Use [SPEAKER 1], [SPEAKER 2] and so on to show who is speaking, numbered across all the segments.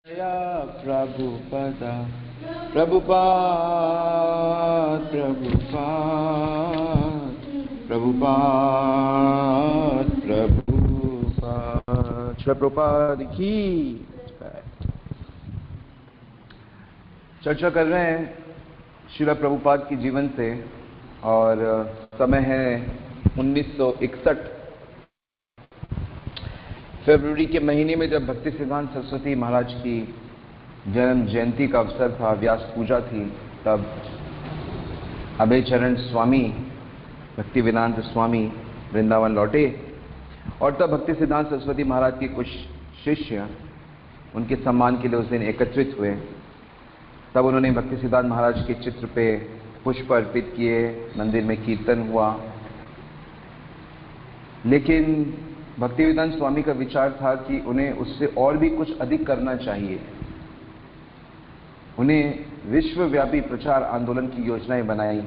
[SPEAKER 1] या प्रभुपदा प्रभुपाद प्रभुपाद प्रभुपाद प्रभुपाद प्रभुपाद की चर्चा कर रहे हैं श्रील प्रभुपाद की जीवन से। और समय है 1961 फरवरी के महीने में, जब भक्ति सिद्धांत सरस्वती महाराज की जन्म जयंती का अवसर था, व्यास पूजा थी। तब अभय चरण स्वामी, भक्ति वेदांत स्वामी वृंदावन लौटे और तब भक्ति सिद्धांत सरस्वती महाराज के कुछ शिष्य उनके सम्मान के लिए उस दिन एकत्रित हुए। तब उन्होंने भक्ति सिद्धांत महाराज के चित्र पे पुष्प अर्पित किए, मंदिर में कीर्तन हुआ। लेकिन भक्तिवेदांत स्वामी का विचार था कि उन्हें उससे और भी कुछ अधिक करना चाहिए। उन्हें विश्वव्यापी प्रचार आंदोलन की योजनाएं बनाई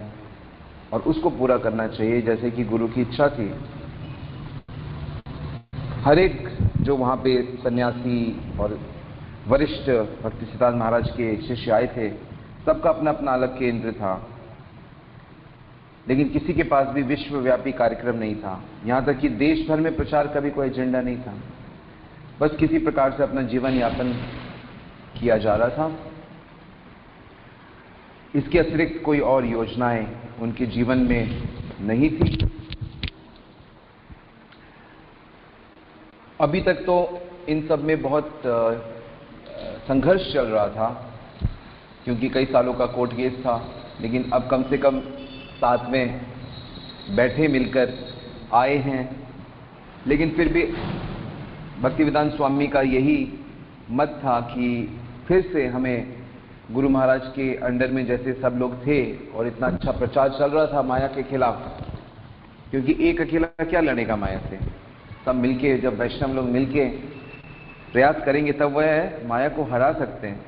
[SPEAKER 1] और उसको पूरा करना चाहिए, जैसे कि गुरु की इच्छा थी। हर एक जो वहां पे सन्यासी और वरिष्ठ भक्ति सिद्धांत महाराज के शिष्य आए थे, सबका अपना अपना अलग केंद्र था, लेकिन किसी के पास भी विश्वव्यापी कार्यक्रम नहीं था। यहां तक कि देश भर में प्रचार का भी कोई एजेंडा नहीं था। बस किसी प्रकार से अपना जीवन यापन किया जा रहा था। इसके अतिरिक्त कोई और योजनाएं उनके जीवन में नहीं थी। अभी तक तो इन सब में बहुत संघर्ष चल रहा था, क्योंकि कई सालों का कोर्ट केस था। लेकिन अब कम से कम साथ में बैठे मिलकर आए हैं। लेकिन फिर भी भक्तिवेदांत स्वामी का यही मत था कि फिर से हमें गुरु महाराज के अंडर में जैसे सब लोग थे और इतना अच्छा प्रचार चल रहा था माया के खिलाफ, क्योंकि एक अकेला क्या लड़ेगा माया से। सब मिलके, जब वैष्णव लोग मिलके प्रयास करेंगे तब वह माया को हरा सकते हैं।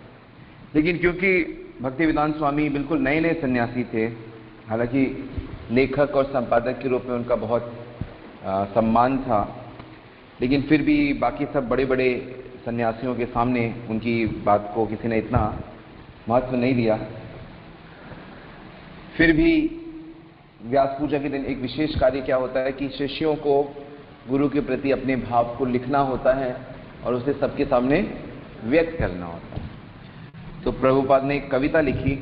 [SPEAKER 1] लेकिन क्योंकि भक्तिवेदांत स्वामी बिल्कुल नए नए सन्यासी थे, हालांकि लेखक और संपादक के रूप में उनका बहुत सम्मान था, लेकिन फिर भी बाकी सब बड़े बड़े सन्यासियों के सामने उनकी बात को किसी ने इतना महत्व नहीं दिया। फिर भी व्यास पूजा के दिन एक विशेष कार्य क्या होता है कि शिष्यों को गुरु के प्रति अपने भाव को लिखना होता है और उसे सबके सामने व्यक्त करना होता है। तो प्रभुपाद ने एक कविता लिखी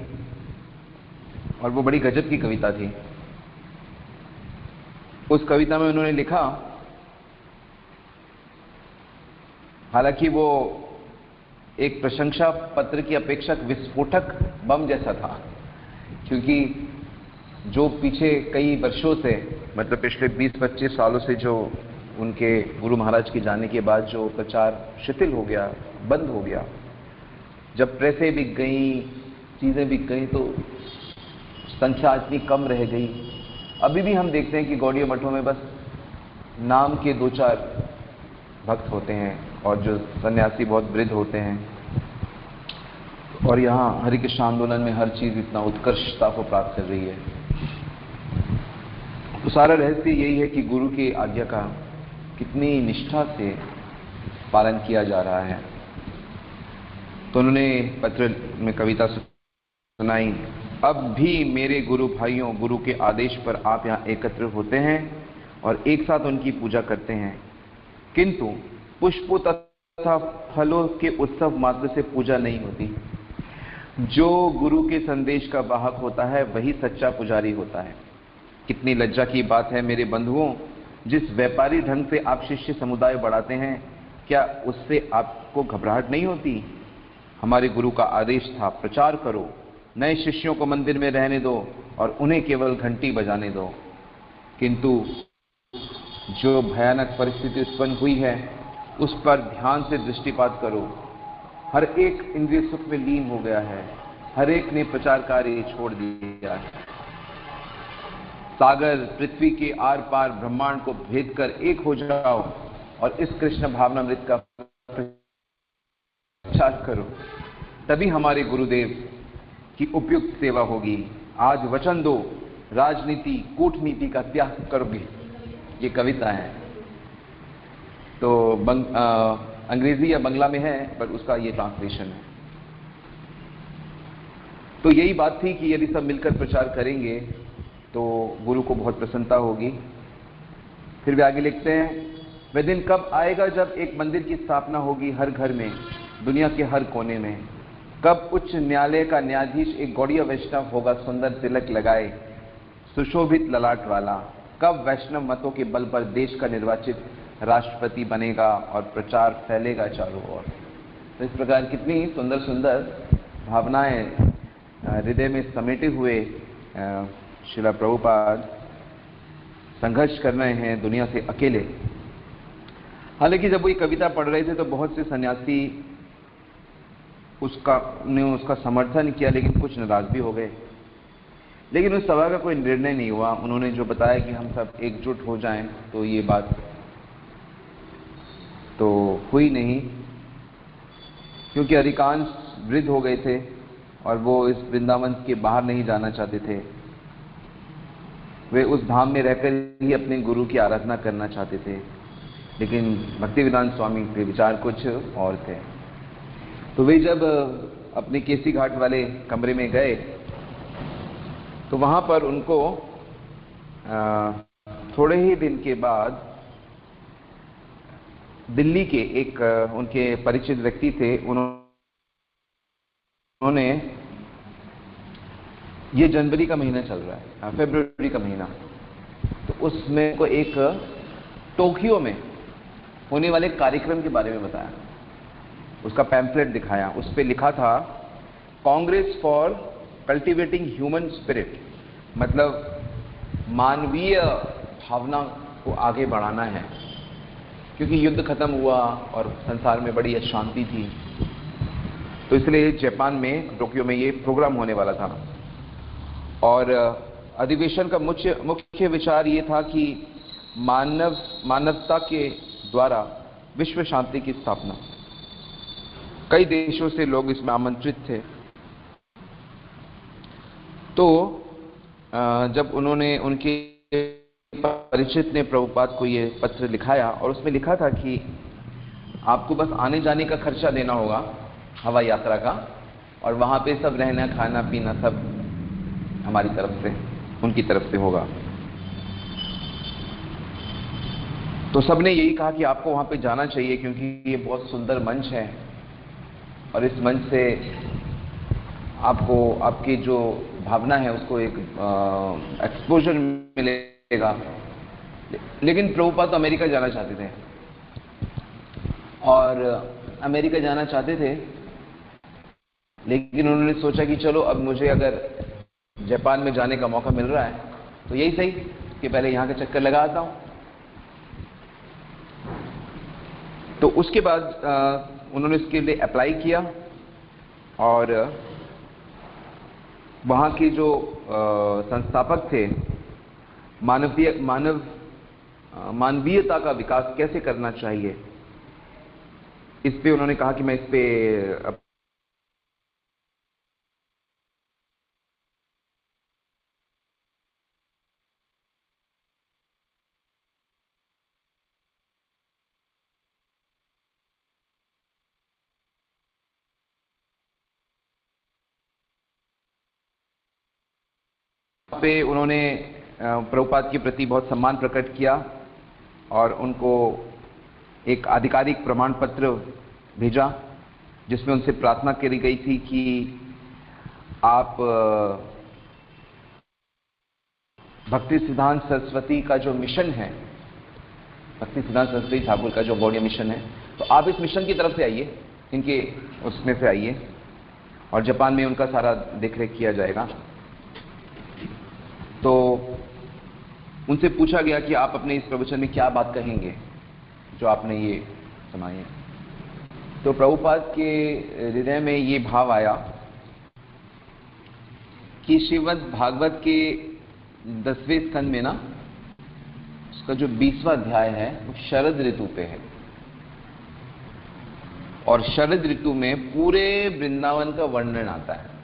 [SPEAKER 1] और वो बड़ी गजब की कविता थी। उस कविता में उन्होंने लिखा, हालांकि वो एक प्रशंसा पत्र की अपेक्षा विस्फोटक बम जैसा था, क्योंकि जो पीछे कई वर्षों से, मतलब पिछले 20-25 सालों से जो उनके गुरु महाराज के जाने के बाद जो प्रचार शिथिल हो गया, बंद हो गया, जब प्रेसें बिक गई, चीजें बिक गई, तो संख्या इतनी कम रह गई। अभी भी हम देखते हैं कि गौड़ीय मठों में बस नाम के 2-4 भक्त होते हैं और जो सन्यासी बहुत वृद्ध होते हैं। और यहाँ हरि कृष्ण आंदोलन में हर चीज इतना उत्कर्षता को प्राप्त कर रही है। तो सारा रहस्य यही है कि गुरु की आज्ञा का कितनी निष्ठा से पालन किया जा रहा है। तो उन्होंने पत्र में कविता सुनाई, अब भी मेरे गुरु भाइयों, गुरु के आदेश पर आप यहाँ एकत्र होते हैं और एक साथ उनकी पूजा करते हैं, किंतु पुष्पों तथा फलों के उत्सव मात्र से पूजा नहीं होती। जो गुरु के संदेश का वाहक होता है वही सच्चा पुजारी होता है। कितनी लज्जा की बात है मेरे बंधुओं, जिस व्यापारी ढंग से आप शिष्य समुदाय बढ़ाते हैं, क्या उससे आपको घबराहट नहीं होती? हमारे गुरु का आदेश था, प्रचार करो, नए शिष्यों को मंदिर में रहने दो और उन्हें केवल घंटी बजाने दो। किंतु जो भयानक परिस्थिति उत्पन्न हुई है उस पर ध्यान से दृष्टिपात करो। हर एक इंद्रिय सुख में लीन हो गया है, हर एक ने प्रचार कार्य छोड़ दिया है। सागर पृथ्वी के आर पार ब्रह्मांड को भेद कर एक हो जाओ और इस कृष्ण भावनामृत का प्रचार करो, तभी हमारे गुरुदेव की उपयुक्त सेवा होगी। आज वचन दो, राजनीति कूटनीति का त्याग करोगे। ये कविता है। तो अंग्रेजी या बंगला में है, पर उसका ये ट्रांसलेशन है। तो यही बात थी कि यदि सब मिलकर प्रचार करेंगे तो गुरु को बहुत प्रसन्नता होगी। फिर वे आगे लिखते हैं, वह दिन कब आएगा जब एक मंदिर की स्थापना होगी हर घर में, दुनिया के हर कोने में। कब उच्च न्यायालय का न्यायाधीश एक गौड़ीय वैष्णव होगा, सुंदर तिलक लगाए, सुशोभित ललाट वाला। कब वैष्णव मतों के बल पर देश का निर्वाचित राष्ट्रपति बनेगा और प्रचार फैलेगा चारों ओर। तो इस प्रकार कितनी सुंदर सुंदर भावनाएं हृदय में समेटे हुए श्रील प्रभुपाद संघर्ष कर रहे हैं दुनिया से अकेले। हालांकि जब वो ये कविता पढ़ रहे थे तो बहुत से सन्यासी उसका समर्थन किया, लेकिन कुछ नाराज भी हो गए। लेकिन उस सभा का कोई निर्णय नहीं हुआ। उन्होंने जो बताया कि हम सब एकजुट हो जाएं, तो ये बात तो हुई नहीं, क्योंकि अधिकांश वृद्ध हो गए थे और वो इस वृंदावन के बाहर नहीं जाना चाहते थे। वे उस धाम में रहकर ही अपने गुरु की आराधना करना चाहते थे। लेकिन भक्तिवेदांत स्वामी के विचार कुछ और थे। तो वे जब अपने केसी घाट वाले कमरे में गए तो वहां पर उनको थोड़े ही दिन के बाद दिल्ली के एक उनके परिचित व्यक्ति थे, उन्होंने, ये जनवरी का महीना चल रहा है, फरवरी का महीना, तो उसमें को एक टोक्यो में होने वाले कार्यक्रम के बारे में बताया। उसका पैम्फलेट दिखाया, उस पर लिखा था Congress for cultivating human spirit, मतलब मानवीय भावना को आगे बढ़ाना है, क्योंकि युद्ध खत्म हुआ और संसार में बड़ी अशांति थी। तो इसलिए जापान में टोक्यो में ये प्रोग्राम होने वाला था। और अधिवेशन का मुख्य विचार ये था कि मानवता के द्वारा विश्व शांति की स्थापना। कई देशों से लोग इसमें आमंत्रित थे। तो जब उन्होंने, उनके परिचित ने प्रभुपाद को ये पत्र लिखाया और उसमें लिखा था कि आपको बस आने जाने का खर्चा देना होगा, हवाई यात्रा का, और वहां पे सब रहना खाना पीना सब हमारी तरफ से, उनकी तरफ से होगा। तो सबने यही कहा कि आपको वहां पे जाना चाहिए, क्योंकि ये बहुत सुंदर मंच है और इस मंच से आपको आपकी जो भावना है उसको एक एक्सपोजर मिलेगा। लेकिन प्रभुपाद तो अमेरिका जाना चाहते थे और अमेरिका जाना चाहते थे, लेकिन उन्होंने सोचा कि चलो अब मुझे अगर जापान में जाने का मौका मिल रहा है तो यही सही कि पहले यहाँ का चक्कर लगा आता हूँ। तो उसके बाद उन्होंने इसके लिए अप्लाई किया और वहाँ के जो संस्थापक थे, मानवीयता का विकास कैसे करना चाहिए, इस पे उन्होंने कहा कि मैं इस पे उन्होंने प्रभुपाद के प्रति बहुत सम्मान प्रकट किया और उनको एक आधिकारिक प्रमाण पत्र भेजा, जिसमें उनसे प्रार्थना करी गई थी कि आप भक्ति सिद्धांत सरस्वती का जो मिशन है, भक्ति सिद्धांत सरस्वती ठाकुर का जो गौड़ीय मिशन है, तो आप इस मिशन की तरफ से आइए, इनके उसमें से आइए और जापान में उनका सारा देखरेख किया जाएगा। तो उनसे पूछा गया कि आप अपने इस प्रवचन में क्या बात कहेंगे जो आपने ये सुनाई है। तो प्रभुपाद के हृदय में ये भाव आया कि श्रीमद् भागवत के 10वें स्कंद में ना, उसका जो 20वां अध्याय है वो शरद ऋतु पे है, और शरद ऋतु में पूरे वृंदावन का वर्णन आता है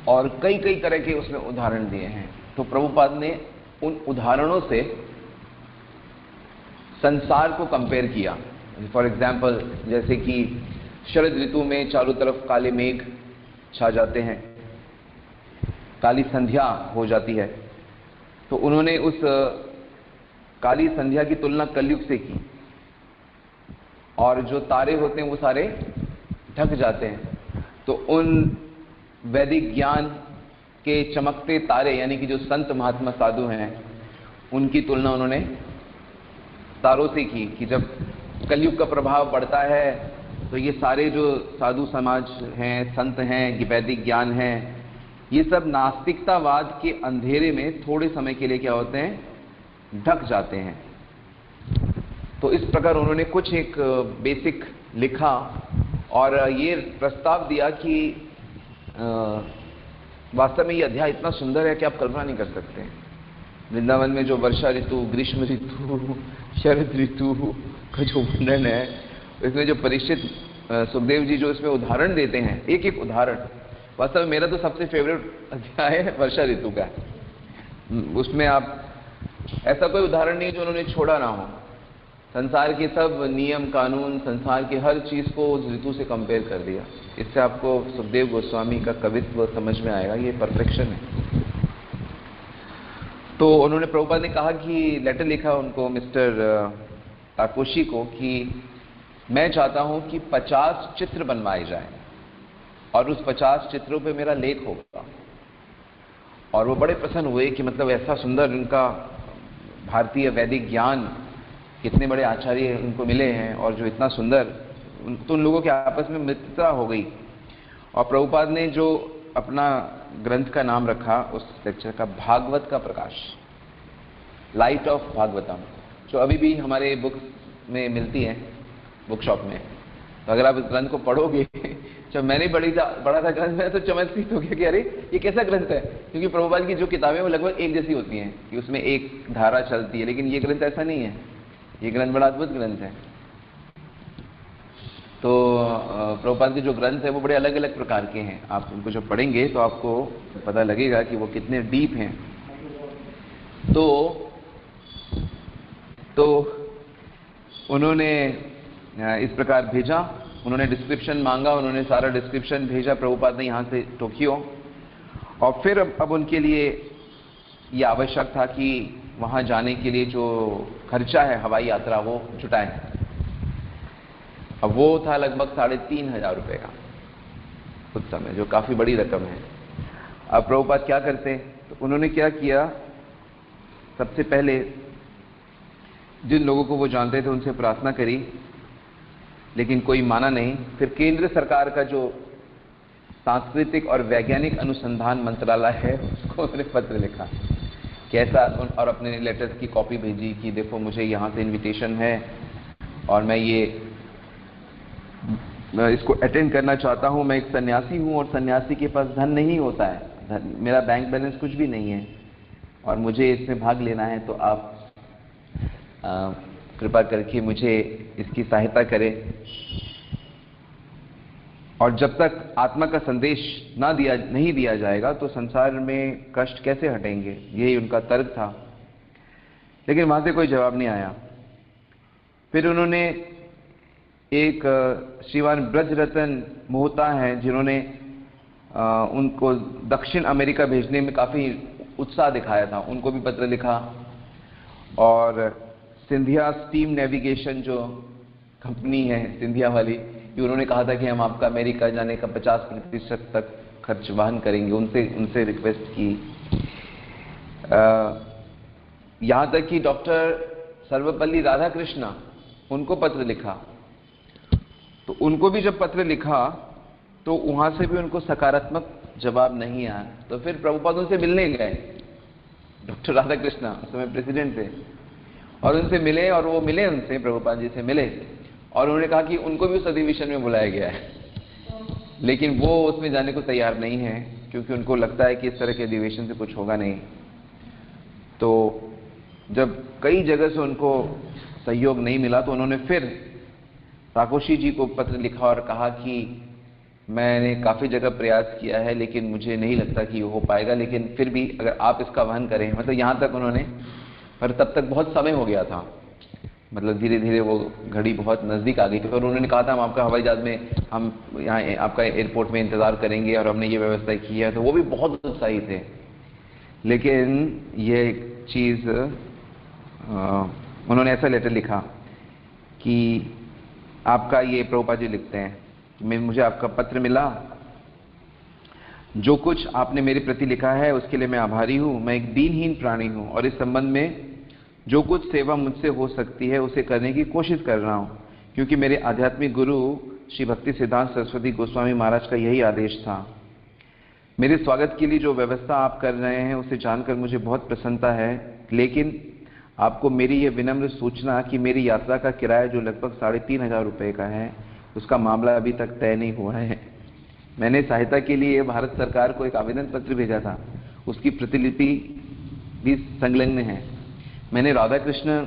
[SPEAKER 1] और कई कई तरह के उसमें उदाहरण दिए हैं। तो प्रभुपाद ने उन उदाहरणों से संसार को कंपेयर किया। फॉर एग्जाम्पल, जैसे कि शरद ऋतु में चारों तरफ काले मेघ छा जाते हैं, काली संध्या हो जाती है, तो उन्होंने उस काली संध्या की तुलना कलयुग से की, और जो तारे होते हैं वो सारे ढक जाते हैं। तो उन वैदिक ज्ञान के चमकते तारे, यानी कि जो संत महात्मा साधु हैं, उनकी तुलना उन्होंने तारों से की कि जब कलयुग का प्रभाव बढ़ता है तो ये सारे जो साधु समाज हैं, संत हैं, वैदिक ज्ञान हैं, ये सब नास्तिकतावाद के अंधेरे में थोड़े समय के लिए क्या होते हैं, ढक जाते हैं। तो इस प्रकार उन्होंने कुछ एक बेसिक लिखा और ये प्रस्ताव दिया कि वास्तव में ये अध्याय इतना सुंदर है कि आप कल्पना नहीं कर सकते। वृंदावन में जो वर्षा ऋतु, ग्रीष्म ऋतु, शरद ऋतु का जो वर्णन है, इसमें जो परीक्षित सुखदेव जी जो इसमें उदाहरण देते हैं, एक एक उदाहरण, वास्तव में मेरा तो सबसे फेवरेट अध्याय है वर्षा ऋतु का। उसमें आप ऐसा कोई उदाहरण नहीं जो उन्होंने छोड़ा ना हो। संसार के सब नियम कानून, संसार की हर चीज को उस ऋतु से कंपेयर कर दिया। इससे आपको सुखदेव गोस्वामी का कवित्व समझ में आएगा, ये परफेक्शन है। तो उन्होंने, प्रभुपाद ने कहा कि लेटर लिखा उनको मिस्टर ताकोशी को कि मैं चाहता हूं कि 50 चित्र बनवाए जाएं और उस 50 चित्रों पे मेरा लेख होगा। और वो बड़े प्रसन्न हुए कि मतलब ऐसा सुंदर उनका भारतीय वैदिक ज्ञान, कितने बड़े आचार्य उनको मिले हैं और जो इतना सुंदर, तो उन लोगों के आपस में मित्रता हो गई। और प्रभुपाद ने जो अपना ग्रंथ का नाम रखा उस लेक्चर का, भागवत का प्रकाश, लाइट ऑफ भागवतम, जो अभी भी हमारे बुक में मिलती है, बुक शॉप में। तो अगर आप इस ग्रंथ को पढ़ोगे, जब मैंने पढ़ा था ग्रंथ में तो चमत्कृत हो गया कि अरे ये कैसा ग्रंथ है, क्योंकि प्रभुपाद की जो किताबें वो लगभग एक जैसी होती हैं कि उसमें एक धारा चलती है, लेकिन ये ग्रंथ ऐसा नहीं है। ये ग्रंथ बड़ा अद्भुत ग्रंथ है। तो प्रभुपाद के जो ग्रंथ है वो बड़े अलग अलग प्रकार के हैं। आप उनको जब पढ़ेंगे तो आपको पता लगेगा कि वो कितने डीप हैं। तो उन्होंने इस प्रकार भेजा, उन्होंने डिस्क्रिप्शन मांगा, उन्होंने सारा डिस्क्रिप्शन भेजा प्रभुपाद ने यहाँ से टोक्यो। और फिर अब उनके लिए ये आवश्यक था कि वहाँ जाने के लिए जो खर्चा है हवाई यात्रा वो जुटाएं। अब वो था लगभग 3,500 रुपये का उस समय, जो काफ़ी बड़ी रकम है। अब प्रभुपाद क्या करते, तो उन्होंने क्या किया, सबसे पहले जिन लोगों को वो जानते थे उनसे प्रार्थना करी, लेकिन कोई माना नहीं। फिर केंद्र सरकार का जो सांस्कृतिक और वैज्ञानिक अनुसंधान मंत्रालय है उसको उन्होंने पत्र लिखा कैसा, और अपने लेटर्स की कॉपी भेजी कि देखो मुझे यहाँ से इनविटेशन है और मैं इसको अटेंड करना चाहता हूँ। मैं एक सन्यासी हूँ और सन्यासी के पास धन नहीं होता है, मेरा बैंक बैलेंस कुछ भी नहीं है और मुझे इसमें भाग लेना है, तो आप कृपा करके मुझे इसकी सहायता करें। और जब तक आत्मा का संदेश नहीं दिया जाएगा तो संसार में कष्ट कैसे हटेंगे, यही उनका तर्क था। लेकिन वहां से कोई जवाब नहीं आया। फिर उन्होंने एक श्रीमान ब्रजरतन मोहता हैं जिन्होंने उनको दक्षिण अमेरिका भेजने में काफ़ी उत्साह दिखाया था, उनको भी पत्र लिखा। और सिंधिया स्टीम नेविगेशन जो कंपनी है सिंधिया वाली, कि उन्होंने कहा था कि हम आपका अमेरिका जाने का 50% तक खर्च वहन करेंगे। उनसे रिक्वेस्ट की। यहाँ तक कि डॉक्टर सर्वपल्ली राधाकृष्णा, उनको पत्र लिखा। तो उनको भी जब पत्र लिखा तो वहाँ से भी उनको सकारात्मक जवाब नहीं आया। तो फिर प्रभुपाद उनसे मिलने गए, डॉक्टर राधाकृष्णा उस समय प्रेसिडेंट थे, और उनसे मिले, और वो मिले उनसे, प्रभुपाद जी से मिले, और उन्होंने कहा कि उनको भी उस अधिवेशन में बुलाया गया है, लेकिन वो उसमें जाने को तैयार नहीं है क्योंकि उनको लगता है कि इस तरह के अधिवेशन से कुछ होगा नहीं। तो जब कई जगह से उनको सहयोग नहीं मिला तो उन्होंने फिर ताकोशी जी को पत्र लिखा और कहा कि मैंने काफ़ी जगह प्रयास किया है लेकिन मुझे नहीं लगता कि हो पाएगा, लेकिन फिर भी अगर आप इसका वहन करें, मतलब यहाँ तक उन्होंने, पर तब तक बहुत समय हो गया था। मतलब धीरे धीरे वो घड़ी बहुत नज़दीक आ गई थी और उन्होंने कहा था हम आपका हवाई जहाज में, हम यहाँ आपका एयरपोर्ट में इंतज़ार करेंगे और हमने ये व्यवस्था की है, तो वो भी बहुत उत्साही थे। लेकिन ये चीज़ उन्होंने ऐसा लेटर लिखा कि आपका ये, प्रभुपाद जी लिखते हैं कि मुझे आपका पत्र मिला, जो कुछ आपने मेरे प्रति लिखा है उसके लिए मैं आभारी हूँ। मैं एक दीनहीन प्राणी हूँ और इस संबंध में जो कुछ सेवा मुझसे हो सकती है उसे करने की कोशिश कर रहा हूँ, क्योंकि मेरे आध्यात्मिक गुरु श्री भक्ति सिद्धांत सरस्वती गोस्वामी महाराज का यही आदेश था। मेरे स्वागत के लिए जो व्यवस्था आप कर रहे हैं उसे जानकर मुझे बहुत प्रसन्नता है, लेकिन आपको मेरी यह विनम्र सूचना कि मेरी यात्रा का किराया जो लगभग 3,500 रुपये का है, उसका मामला अभी तक तय नहीं हुआ है। मैंने सहायता के लिए भारत सरकार को एक आवेदन पत्र भेजा था, उसकी प्रतिलिपि भी संलग्न है। मैंने राधाकृष्ण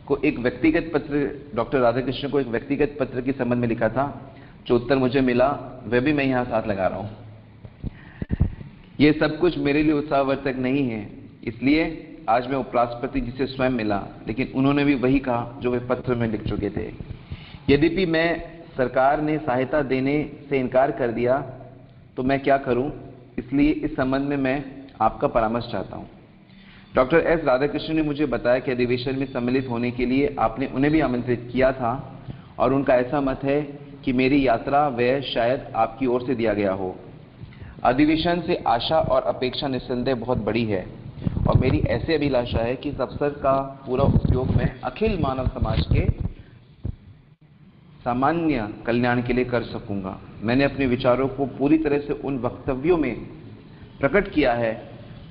[SPEAKER 1] को एक व्यक्तिगत पत्र, डॉक्टर राधाकृष्ण को एक व्यक्तिगत पत्र के संबंध में लिखा था, जो उत्तर मुझे मिला वह भी मैं यहाँ साथ लगा रहा हूँ। ये सब कुछ मेरे लिए उत्साहवर्धक नहीं है, इसलिए आज मैं उपराष्ट्रपति जी से स्वयं मिला, लेकिन उन्होंने भी वही कहा जो वे पत्र में लिख चुके थे। यद्यपि मैं सरकार ने सहायता देने से इनकार कर दिया तो मैं क्या करूं, इसलिए इस संबंध में मैं आपका परामर्श चाहता हूं। डॉक्टर एस राधाकृष्ण ने मुझे बताया कि अधिवेशन में सम्मिलित होने के लिए आपने उन्हें भी आमंत्रित किया था और उनका ऐसा मत है कि मेरी यात्रा व्यय शायद आपकी ओर से दिया गया हो। अधिवेशन से आशा और अपेक्षा निस्संदेह बहुत बड़ी है और मेरी ऐसी अभिलाषा है कि इस अवसर का पूरा उपयोग मैं अखिल मानव समाज के सामान्य कल्याण के लिए कर सकूंगा। मैंने अपने विचारों को पूरी तरह से उन वक्तव्यों में प्रकट किया है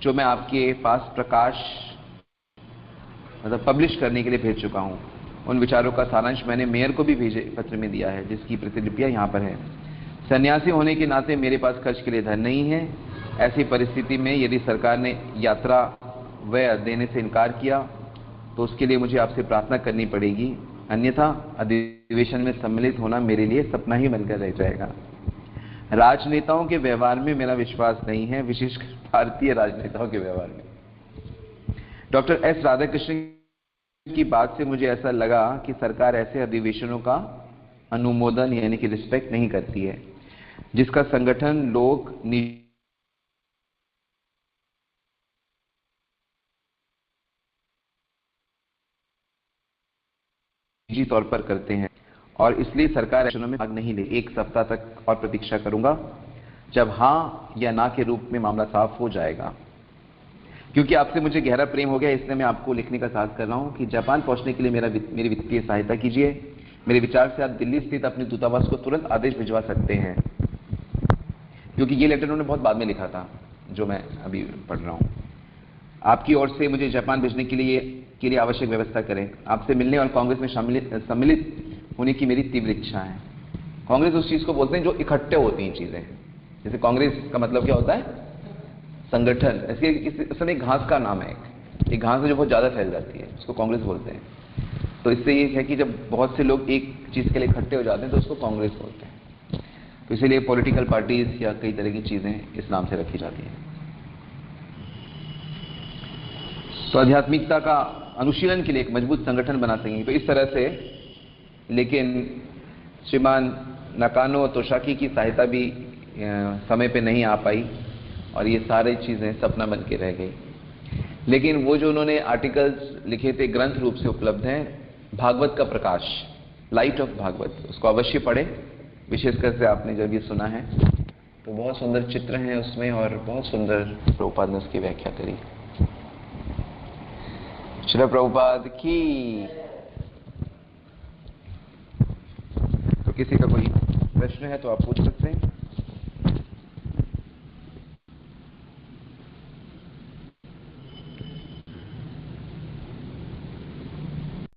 [SPEAKER 1] जो मैं आपके पास पब्लिश करने के लिए भेज चुका हूं। उन विचारों का सारांश मैंने मेयर को भी भेजे पत्र में दिया है, जिसकी प्रतिलिपियां यहाँ पर है। सन्यासी होने के नाते मेरे पास खर्च के लिए धन नहीं है। ऐसी परिस्थिति में यदि सरकार ने यात्रा व्यय देने से इनकार किया तो उसके लिए मुझे आपसे प्रार्थना करनी पड़ेगी, अन्यथा अधिवेशन में सम्मिलित होना मेरे लिए सपना ही बनकर रह जाएगा। राजनेताओं के व्यवहार में मेरा विश्वास नहीं है, विशेषकर भारतीय राजनेताओं के व्यवहार में। डॉक्टर एस राधाकृष्ण की बात से मुझे ऐसा लगा कि सरकार ऐसे अधिवेशनों का अनुमोदन यानी कि रिस्पेक्ट नहीं करती है, जिसका संगठन लोग निजी तौर पर करते हैं, और इसलिए सरकार एक्शनों में भाग नहीं ले। 1 सप्ताह तक और प्रतीक्षा करूंगा, जब हाँ या ना के रूप में मामला साफ हो जाएगा। क्योंकि आपसे मुझे गहरा प्रेम हो गया, इसलिए मैं आपको लिखने का साहस कर रहा हूं कि जापान पहुंचने के लिए मेरी वित्तीय सहायता कीजिए। मेरे विचार से आप दिल्ली स्थित अपने दूतावास को तुरंत आदेश भिजवा सकते हैं, क्योंकि ये लेटर उन्होंने बहुत बाद में लिखा था जो मैं अभी पढ़ रहा हूं। आपकी ओर से मुझे जापान भेजने के लिए आवश्यक व्यवस्था करें। आपसे मिलने और कांग्रेस में सम्मिलित होने की मेरी तीव्र इच्छा है। कांग्रेस उस चीज को बोलते हैं जो इकट्ठे होती हैं चीजें। जैसे कांग्रेस का मतलब क्या होता है? संगठन। ऐसे असल में घास का नाम है, एक घास है जो बहुत ज्यादा फैल जाती है, उसको कांग्रेस बोलते हैं। तो इससे ये है कि जब बहुत से लोग एक चीज के लिए इकट्ठे हो जाते हैं तो उसको कांग्रेस बोलते हैं। तो इसीलिए पॉलिटिकल पार्टीज या कई तरह की चीजें इस नाम से रखी जाती हैं। तो आध्यात्मिकता का अनुशीलन के लिए एक मजबूत संगठन बना सकेंगे तो इस तरह से। लेकिन श्रीमान नकानो तोशाकी की सहायता भी समय पे नहीं आ पाई और ये सारी चीजें सपना बन के रह गई। लेकिन वो जो उन्होंने आर्टिकल्स लिखे थे ग्रंथ रूप से उपलब्ध हैं, भागवत का प्रकाश, लाइट ऑफ भागवत, उसको अवश्य पढ़े। विशेषकर से आपने जब ये सुना है तो बहुत सुंदर चित्र हैं उसमें और बहुत सुंदर प्रभुपाद ने उसकी व्याख्या करी। श्री प्रभुपाद की। तो किसी का कोई प्रश्न है तो आप पूछ सकते हैं।